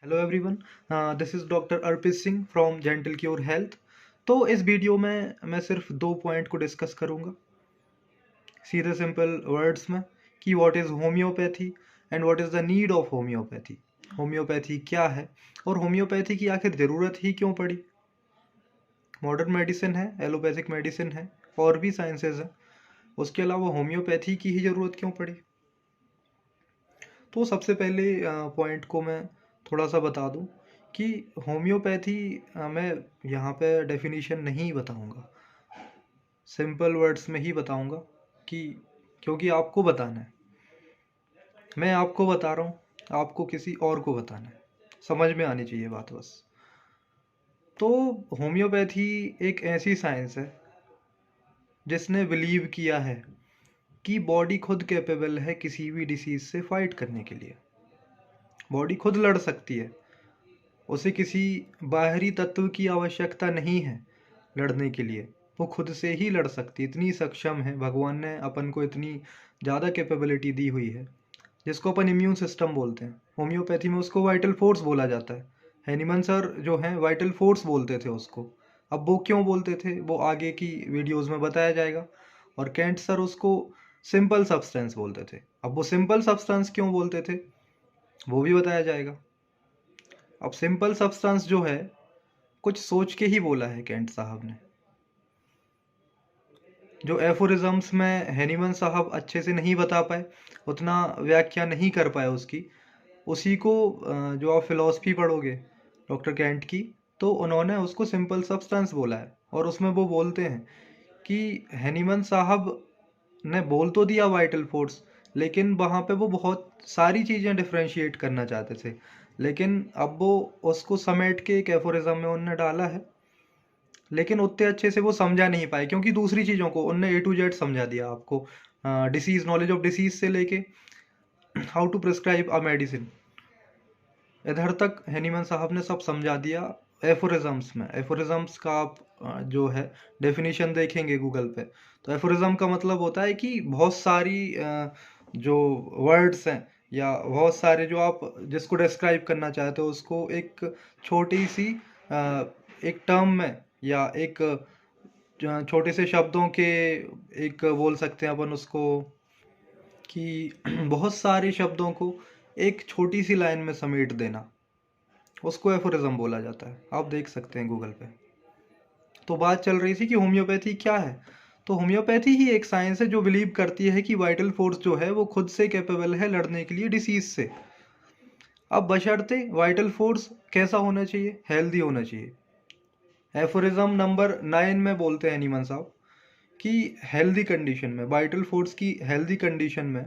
Hello everyone, this is doctor Arpit Singh from gentle cure health. तो इस video में मैं सिर्फ 2 पॉइंट को डिस्कस करूंगा सीधे सिंपल वर्ड्स में कि what is homeopathy and what is the need of homeopathy. Homeopathy क्या है और होम्योपैथी की आखिर ज़रूरत ही क्यों पड़ी। मॉडर्न मेडिसिन है, एलोपैथिक मेडिसिन है और भी साइंसेज हैं, उसके अलावा होम्योपैथी की ही ज़रूरत क्यों पड़ी। तो सबसे पहले पॉइंट को मैं थोड़ा सा बता दूं कि होम्योपैथी मैं यहाँ पे डेफिनेशन नहीं बताऊंगा, सिंपल वर्ड्स में ही बताऊंगा कि क्योंकि आपको बताना है। मैं आपको बता रहा हूँ, आपको किसी और को बताना है, समझ में आनी चाहिए बात बस। तो होम्योपैथी एक ऐसी साइंस है जिसने बिलीव किया है कि बॉडी खुद कैपेबल है किसी भी डिसीज़ से फाइट करने के लिए। बॉडी खुद लड़ सकती है, उसे किसी बाहरी तत्व की आवश्यकता नहीं है लड़ने के लिए, वो खुद से ही लड़ सकती है। इतनी सक्षम है, भगवान ने अपन को इतनी ज़्यादा कैपेबिलिटी दी हुई है, जिसको अपन इम्यून सिस्टम बोलते हैं। होम्योपैथी में उसको वाइटल फोर्स बोला जाता है। हैनीमन सर जो हैं वाइटल फोर्स बोलते थे उसको। अब वो क्यों बोलते थे वो आगे की वीडियोज़ में बताया जाएगा। और कैंट सर उसको सिंपल सब्सटेंस बोलते थे। अब वो सिंपल सब्सटेंस क्यों बोलते थे वो भी बताया जाएगा। अब सिंपल सब्सटेंस जो है कुछ सोच के ही बोला है कैंट साहब ने। जो एफोरिज्म्स में हैनीमन साहब अच्छे से नहीं बता पाए, उतना व्याख्या नहीं कर पाए उसकी, उसी को जो आप फिलॉसफी पढ़ोगे डॉक्टर कैंट की, तो उन्होंने उसको सिंपल सब्सटेंस बोला है। और उसमें वो बोलते हैं कि हैनीमन साहब ने बोल तो दिया वाइटल फोर्स, लेकिन वहाँ पे वो बहुत सारी चीज़ें डिफ्रेंशिएट करना चाहते थे, लेकिन अब वो उसको समेट के एक एफोरिज्म में उनने डाला है। लेकिन उतने अच्छे से वो समझा नहीं पाए क्योंकि दूसरी चीज़ों को उनने ए टू जेड समझा दिया आपको। डिसीज़, नॉलेज ऑफ डिसीज़ से लेके how to prescribe a medicine, इधर तक हैनीमन साहब ने सब समझा दिया एफोरिज्म्स में। एफोरिज्म्स का आप जो है डेफिनेशन देखेंगे गूगल पे, तो एफोरिज्म का मतलब होता है कि बहुत सारी जो वर्ड्स हैं या बहुत सारे जो आप जिसको डिस्क्राइब करना चाहते हो उसको एक छोटी सी एक टर्म में या एक छोटे से शब्दों के एक बोल सकते हैं अपन उसको कि बहुत सारे शब्दों को एक छोटी सी लाइन में समेट देना, उसको एफोरिज्म बोला जाता है। आप देख सकते हैं गूगल पे। तो बात चल रही थी कि होम्योपैथी क्या है। तो होम्योपैथी ही एक साइंस है जो बिलीव करती है कि वाइटल फोर्स जो है वो खुद से कैपेबल है लड़ने के लिए डिसीज से। अब बशर्ते वाइटल फोर्स कैसा होना चाहिए, हेल्दी होना चाहिए। एफोरिज्म नंबर 9 में बोलते हैं नीमन साहब कि हेल्दी कंडीशन में, वाइटल फोर्स की हेल्दी कंडीशन में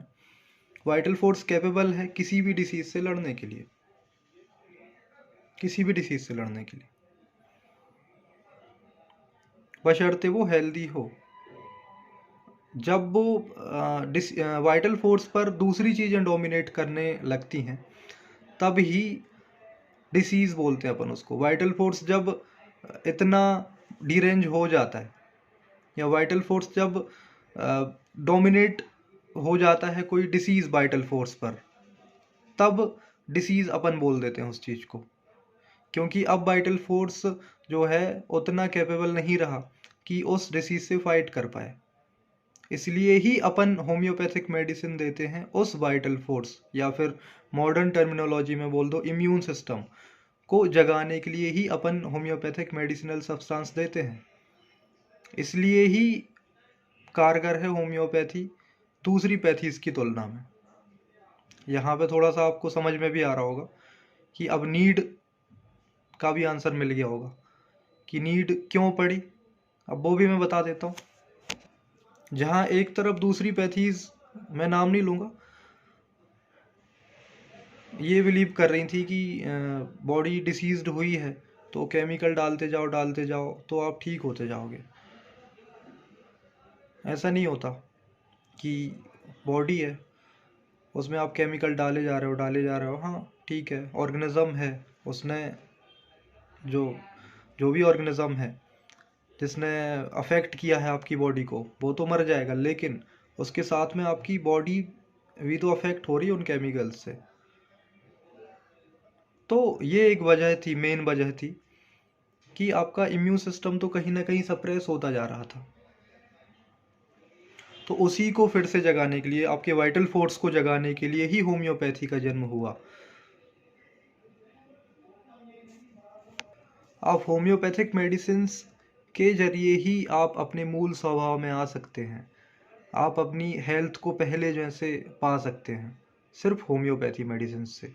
वाइटल फोर्स कैपेबल है किसी भी डिसीज से लड़ने के लिए, किसी भी डिसीज से लड़ने के लिए, बशर्ते वो हेल्दी हो। जब वो वाइटल फोर्स पर दूसरी चीज़ें डोमिनेट करने लगती हैं तब ही डिसीज बोलते हैं अपन उसको। वाइटल फोर्स जब इतना डिरेंज हो जाता है या वाइटल फोर्स जब डोमिनेट हो जाता है कोई डिसीज वाइटल फोर्स पर, तब डिसीज अपन बोल देते हैं उस चीज़ को। क्योंकि अब वाइटल फोर्स जो है उतना कैपेबल नहीं रहा कि उस डिसीज से फाइट कर पाए। इसलिए ही अपन होम्योपैथिक मेडिसिन देते हैं उस वाइटल फोर्स या फिर मॉडर्न टर्मिनोलॉजी में बोल दो इम्यून सिस्टम को जगाने के लिए ही अपन होम्योपैथिक मेडिसिनल सब्सटेंस देते हैं। इसलिए ही कारगर है होम्योपैथी दूसरी पैथीज की तुलना में। यहाँ पे थोड़ा सा आपको समझ में भी आ रहा होगा कि अब नीड का भी आंसर मिल गया होगा कि नीड क्यों पड़ी। अब वो भी मैं बता देता हूँ। जहाँ एक तरफ दूसरी पैथीज, मैं नाम नहीं लूँगा, ये बिलीव कर रही थी कि बॉडी डिसीज्ड हुई है तो केमिकल डालते जाओ तो आप ठीक होते जाओगे। ऐसा नहीं होता कि बॉडी है उसमें आप केमिकल डाले जा रहे हो, हाँ ठीक है, ऑर्गेनिज्म है, उसने जो जो भी ऑर्गेनिज्म है जिसने अफेक्ट किया है आपकी बॉडी को वो तो मर जाएगा, लेकिन उसके साथ में आपकी बॉडी भी तो अफेक्ट हो रही है उन केमिकल्स से। तो ये एक वजह थी, मेन वजह थी कि आपका इम्यून सिस्टम तो कहीं ना कहीं सप्रेस होता जा रहा था। तो उसी को फिर से जगाने के लिए, आपके वाइटल फोर्स को जगाने के लिए ही होम्योपैथी का जन्म हुआ। आप होम्योपैथिक मेडिसिन के जरिए ही आप अपने मूल स्वभाव में आ सकते हैं। आप अपनी हेल्थ को पहले जैसे पा सकते हैं सिर्फ होम्योपैथी मेडिसिन से,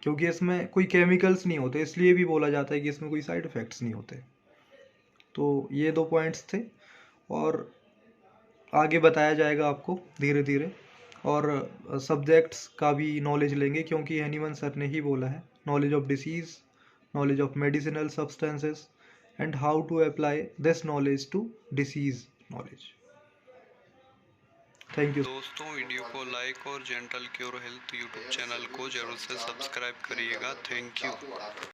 क्योंकि इसमें कोई केमिकल्स नहीं होते, इसलिए भी बोला जाता है कि इसमें कोई साइड इफ़ेक्ट्स नहीं होते। तो ये 2 पॉइंट्स थे, और आगे बताया जाएगा आपको धीरे धीरे। और सब्जेक्ट्स का भी नॉलेज लेंगे, क्योंकि हनीमन सर ने ही बोला है, knowledge of disease, knowledge of medicinal substances, and how to apply this knowledge to disease knowledge. Thank you. दोस्तों, वीडियो को लाइक और gentle cure health YouTube channel को जरूर से सब्सक्राइब करिएगा। Thank you.